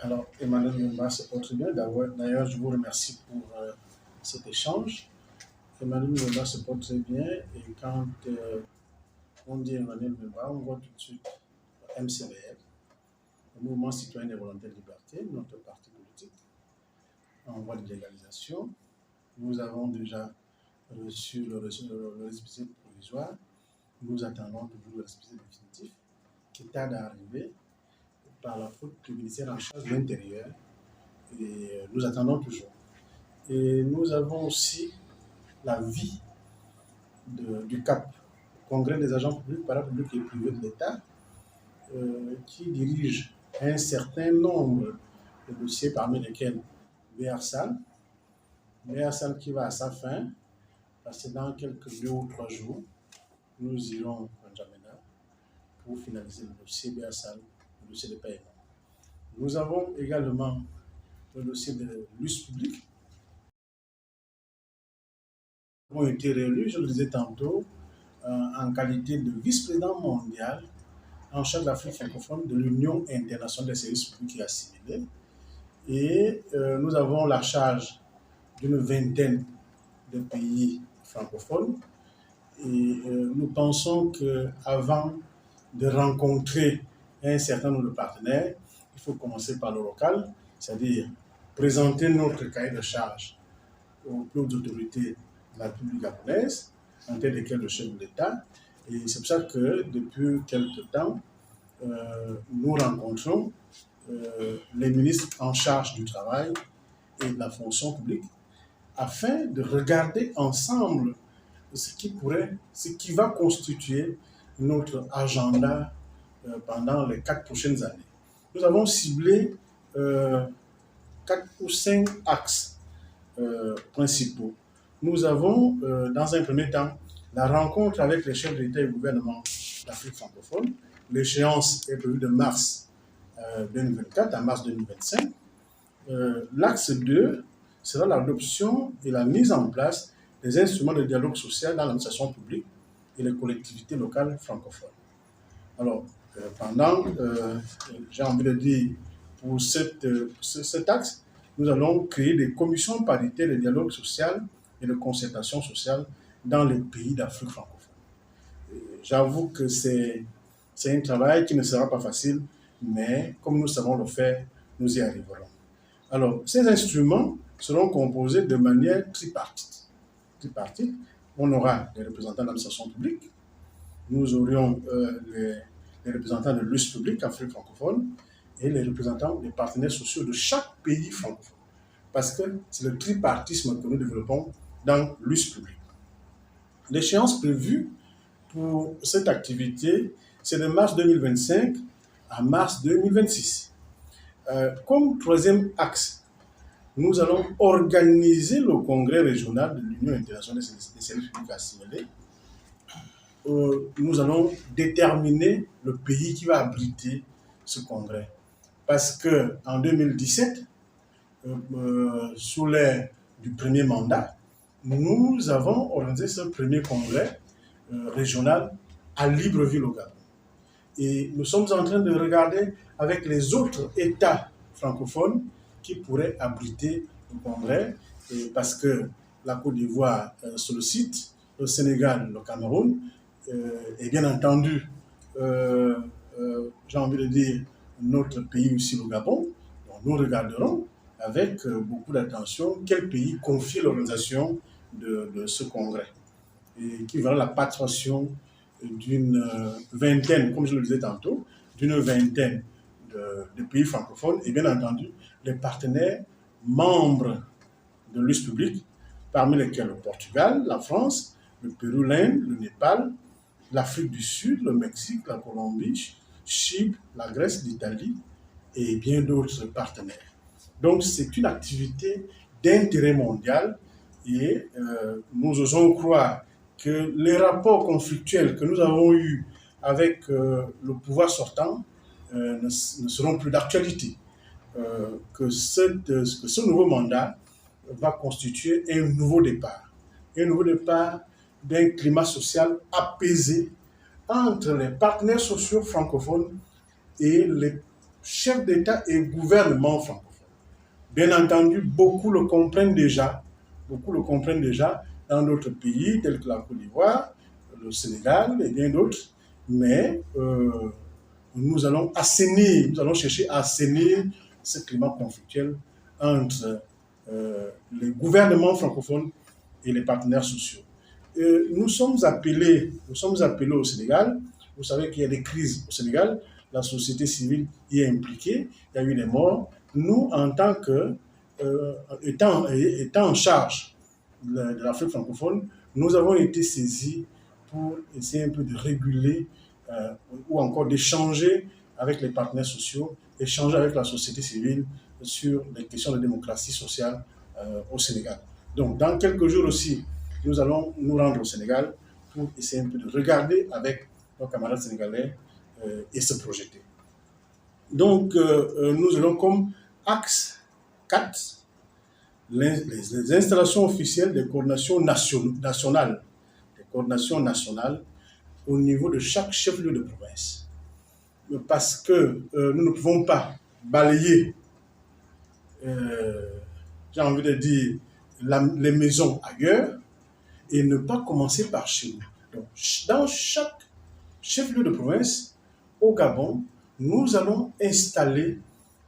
Alors, Emmanuel Mumba se porte bien. D'ailleurs, je vous remercie pour cet échange. Emmanuel Mumba se porte très bien et quand on dit Emmanuel Mumba, on voit tout de suite MCVL, le Mouvement citoyen des volontaires de liberté, notre parti politique, en voie de légalisation. Nous avons déjà reçu le récépissé provisoire. Nous attendons toujours le récépissé définitif qui tarde à arriver par la faute du ministère en charge de l'Intérieur. Et nous attendons toujours. Et nous avons aussi l'avis du CAP, Congrès des agents publics, parapublics et privés de l'État, qui dirige un certain nombre de dossiers, parmi lesquels BRSAL qui va à sa fin, parce que dans quelques 2 ou 3 jours, nous irons en N'Djamena pour finaliser le dossier BRSAL, le dossier de paiement. Nous avons également le dossier de l'US public. Nous avons été réélus, je le disais tantôt, en qualité de vice-président mondial en charge de l'Afrique francophone de l'Union internationale des services publics et assimilés. Et nous avons la charge d'une vingtaine de pays francophones. Et nous pensons qu'avant de rencontrer un certain nombre de partenaires, il faut commencer par le local, c'est-à-dire présenter notre cahier de charge aux plus hautes autorités de la République gabonaise, en tête desquelles le chef de l'État. Et c'est pour ça que depuis quelque temps, nous rencontrons les ministres en charge du travail et de la fonction publique afin de regarder ensemble ce qui va constituer notre agenda pendant les 4 prochaines années. Nous avons ciblé 4 ou 5 axes principaux. Nous avons, dans un premier temps, la rencontre avec les chefs d'État et de gouvernement d'Afrique francophone. L'échéance est prévue de mars 2024 à mars 2025. L'axe 2 sera l'adoption et la mise en place des instruments de dialogue social dans l'administration publique et les collectivités locales francophones. Alors, j'ai envie de dire, pour cet axe, nous allons créer des commissions paritaires de dialogue social et de concertation sociale dans les pays d'Afrique francophone. J'avoue que c'est un travail qui ne sera pas facile, mais comme nous savons le faire, nous y arriverons. Alors, ces instruments seront composés de manière tripartite. On aura des représentants de l'administration publique, nous aurions les représentants de l'US public, Afrique francophone, et les représentants des partenaires sociaux de chaque pays francophone. Parce que c'est le tripartisme que nous développons dans l'US public. L'échéance prévue pour cette activité, c'est de mars 2025 à mars 2026. Comme troisième axe, nous allons organiser le congrès régional de l'Union internationale des services publics assimilés. Nous allons déterminer le pays qui va abriter ce congrès. Parce qu'en 2017, sous l'ère du premier mandat, nous avons organisé ce premier congrès régional à Libreville au Gabon. Et nous sommes en train de regarder avec les autres États francophones qui pourraient abriter le congrès, parce que la Côte d'Ivoire sollicite, le Sénégal, le Cameroun, et bien entendu, j'ai envie de dire, notre pays aussi, le Gabon. Donc nous regarderons avec beaucoup d'attention quel pays confie l'organisation de ce congrès, et qui verra la participation d'une vingtaine, comme je le disais tantôt, d'une vingtaine de pays francophones, et bien entendu les partenaires membres de l'US public, parmi lesquels le Portugal, la France, le Pérou, l'Inde, le Népal, l'Afrique du Sud, le Mexique, la Colombie, Chypre, la Grèce, l'Italie et bien d'autres partenaires. Donc c'est une activité d'intérêt mondial et nous osons croire que les rapports conflictuels que nous avons eus avec le pouvoir sortant ne seront plus d'actualité. Que ce nouveau mandat va constituer un nouveau départ d'un climat social apaisé entre les partenaires sociaux francophones et les chefs d'État et gouvernement francophones. Bien entendu, beaucoup le comprennent déjà dans d'autres pays tels que la Côte d'Ivoire, le Sénégal et bien d'autres, mais nous allons chercher à assainir ce climat conflictuel entre les gouvernements francophones et les partenaires sociaux. Nous sommes appelés au Sénégal. Vous savez qu'il y a des crises au Sénégal. La société civile y est impliquée. Il y a eu des morts. Nous, en tant que étant en charge de l'Afrique francophone, nous avons été saisis pour essayer un peu de réguler ou encore d'échanger avec les partenaires sociaux, échanger avec la société civile sur les questions de démocratie sociale au Sénégal. Donc, dans quelques jours aussi, nous allons nous rendre au Sénégal pour essayer un peu de regarder avec nos camarades sénégalais et se projeter. Donc, nous allons comme axe 4 les installations officielles des coordinations nationales au niveau de chaque chef-lieu de province. Parce que nous ne pouvons pas balayer, j'ai envie de dire, les maisons ailleurs et ne pas commencer par chez nous. Donc, dans chaque chef-lieu de province, au Gabon, nous allons installer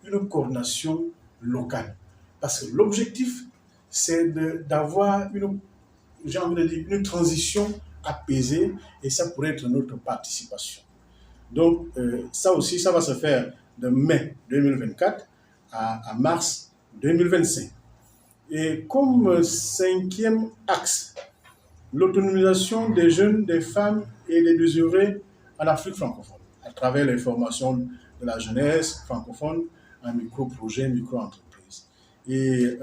une coordination locale. Parce que l'objectif, c'est d'avoir une transition apaisée et ça pourrait être notre participation. Donc, ça aussi, ça va se faire de mai 2024 à mars 2025. Et comme cinquième axe, l'autonomisation des jeunes, des femmes et des désirés en Afrique francophone, à travers les formations de la jeunesse francophone en micro-projet, micro-entreprise. Et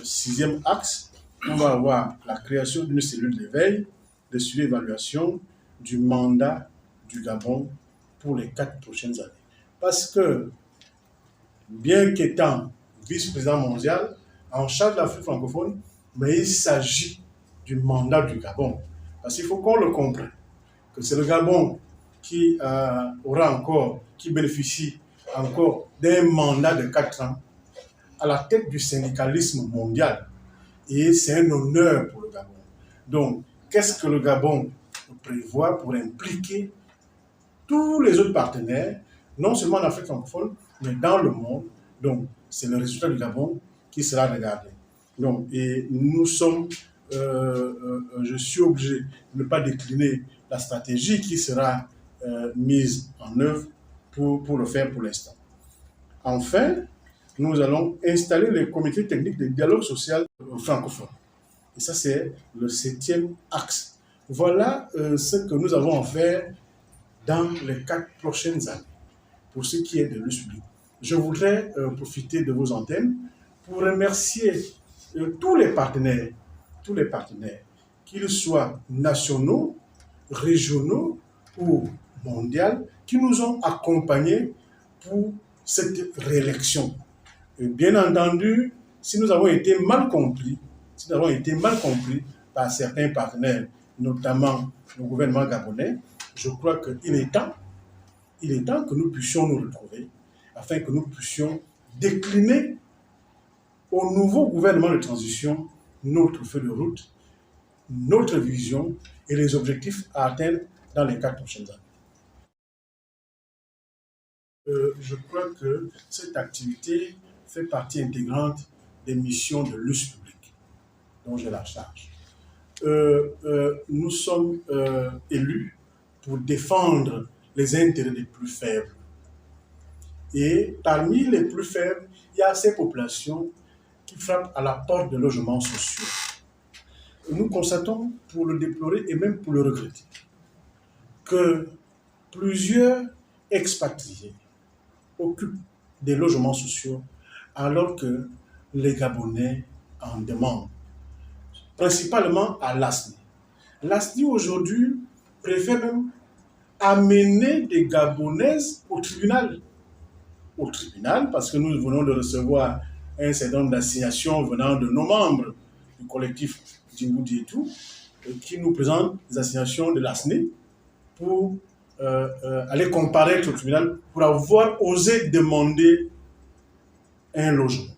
sixième axe, on va avoir la création d'une cellule d'éveil, de suivi évaluation du mandat du Gabon pour les 4 prochaines années. Parce que, bien qu'étant vice-président mondial, en charge de l'Afrique francophone, mais il s'agit du mandat du Gabon. Parce qu'il faut qu'on le comprenne, que c'est le Gabon qui bénéficie encore d'un mandat de 4 ans à la tête du syndicalisme mondial. Et c'est un honneur pour le Gabon. Donc, qu'est-ce que le Gabon prévoit pour impliquer tous les autres partenaires, non seulement en Afrique francophone, mais dans le monde? Donc, c'est le résultat du Gabon qui sera regardé. Donc, et nous sommes, je suis obligé de ne pas décliner la stratégie qui sera mise en œuvre pour le faire pour l'instant. Enfin, nous allons installer les comités techniques de dialogue social francophone. Et ça, c'est le 7e axe. Voilà ce que nous avons à faire dans les 4 prochaines années pour ce qui est de l'USPLI. Je voudrais profiter de vos antennes pour remercier tous les partenaires, qu'ils soient nationaux, régionaux ou mondiaux, qui nous ont accompagnés pour cette réélection. Et bien entendu, si nous avons été mal compris par certains partenaires, notamment le gouvernement gabonais, je crois qu'il est temps que nous puissions nous retrouver afin que nous puissions décliner au nouveau gouvernement de transition notre feuille de route, notre vision et les objectifs à atteindre dans les 4 prochaines années. Je crois que cette activité fait partie intégrante des missions de l'USPLI, dont j'ai la charge. Nous sommes élus pour défendre les intérêts des plus faibles. Et parmi les plus faibles, il y a ces populations qui frappent à la porte de logements sociaux. Nous constatons, pour le déplorer et même pour le regretter, que plusieurs expatriés occupent des logements sociaux alors que les Gabonais en demandent, principalement à l'ASNI. L'ASNI aujourd'hui préfère même amener des Gabonaises au tribunal parce que nous venons de recevoir un certain nombre d'assignations venant de nos membres du collectif Djimboudi et tout, qui nous présentent des assignations de l'ASNI pour aller comparaître au tribunal pour avoir osé demander un logement.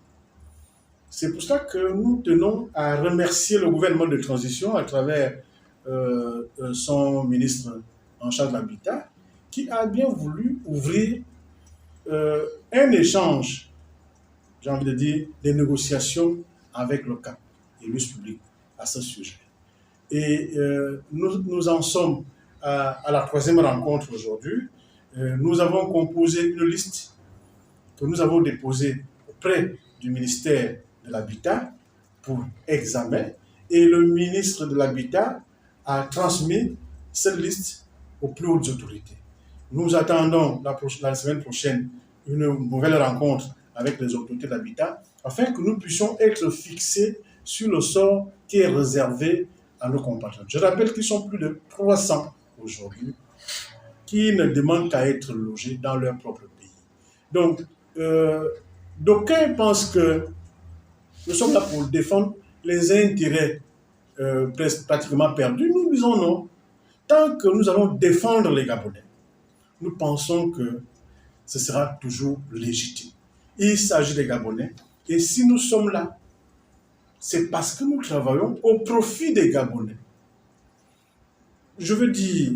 C'est pour ça que nous tenons à remercier le gouvernement de transition à travers son ministre en charge de l'habitat, qui a bien voulu ouvrir un échange, j'ai envie de dire, des négociations avec le CAP et l'US public à ce sujet. Et nous en sommes à la troisième rencontre aujourd'hui. Nous avons composé une liste que nous avons déposée auprès du ministère de l'Habitat pour examen, et le ministre de l'Habitat a transmis cette liste aux plus hautes autorités. Nous attendons la semaine prochaine une nouvelle rencontre avec les autorités d'habitat afin que nous puissions être fixés sur le sort qui est réservé à nos compatriotes. Je rappelle qu'ils sont plus de 300 aujourd'hui qui ne demandent qu'à être logés dans leur propre pays. Donc, d'aucuns pensent que nous sommes là pour défendre les intérêts pratiquement perdus. Nous disons non. Tant que nous allons défendre les Gabonais, nous pensons que ce sera toujours légitime. Il s'agit des Gabonais. Et si nous sommes là, c'est parce que nous travaillons au profit des Gabonais. Je veux dire,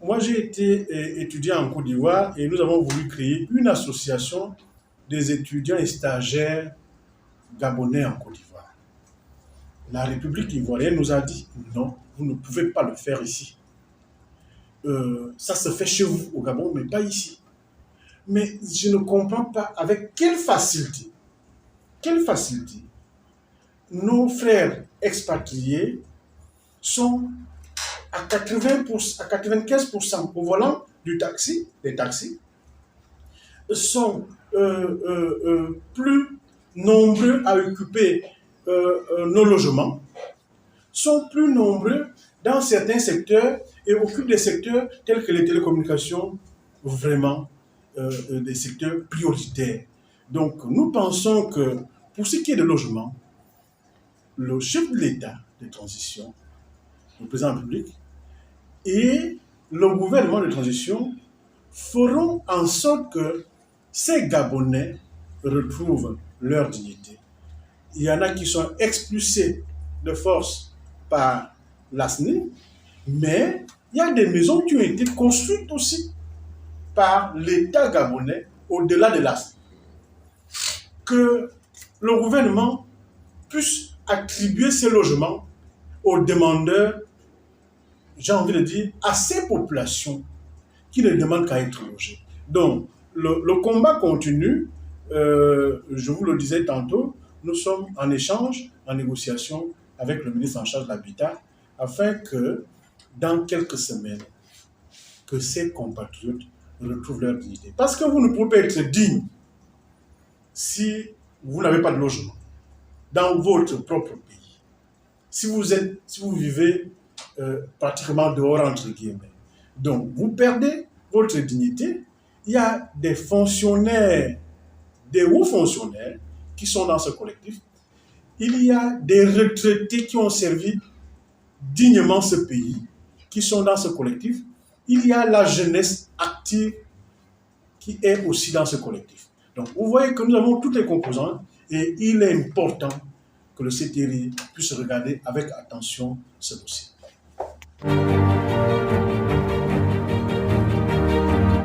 moi j'ai été étudiant en Côte d'Ivoire et nous avons voulu créer une association des étudiants et stagiaires gabonais en Côte d'Ivoire. La République ivoirienne nous a dit non, vous ne pouvez pas le faire ici. Ça se fait chez vous au Gabon, mais pas ici. Mais je ne comprends pas avec quelle facilité nos frères expatriés sont à 95% au volant des taxis, sont plus nombreux à occuper nos logements, sont plus nombreux dans certains secteurs et occupent des secteurs tels que les télécommunications, vraiment des secteurs prioritaires. Donc nous pensons que pour ce qui est de logement, le chef de l'État de transition, le président de la République, et le gouvernement de transition feront en sorte que ces Gabonais retrouvent leur dignité. Il y en a qui sont expulsés de force par l'ASNI, mais il y a des maisons qui ont été construites aussi par l'État gabonais au-delà de l'ASNI. Que le gouvernement puisse attribuer ces logements aux demandeurs, j'ai envie de dire, à ces populations qui ne demandent qu'à être logées. Donc, le combat continue, je vous le disais tantôt, nous sommes en échange, en négociation avec le ministre en charge de l'habitat, afin que, dans quelques semaines, que ces compatriotes retrouvent leur dignité. Parce que vous ne pouvez pas être digne si vous n'avez pas de logement dans votre propre pays. Si vous vivez pratiquement dehors, entre guillemets. Donc, vous perdez votre dignité. Il y a des fonctionnaires, des hauts fonctionnaires qui sont dans ce collectif. Il y a des retraités qui ont servi dignement ce pays, qui sont dans ce collectif. Il y a la jeunesse active qui est aussi dans ce collectif. Donc, vous voyez que nous avons toutes les composantes et il est important que le CTRI puisse regarder avec attention ce dossier.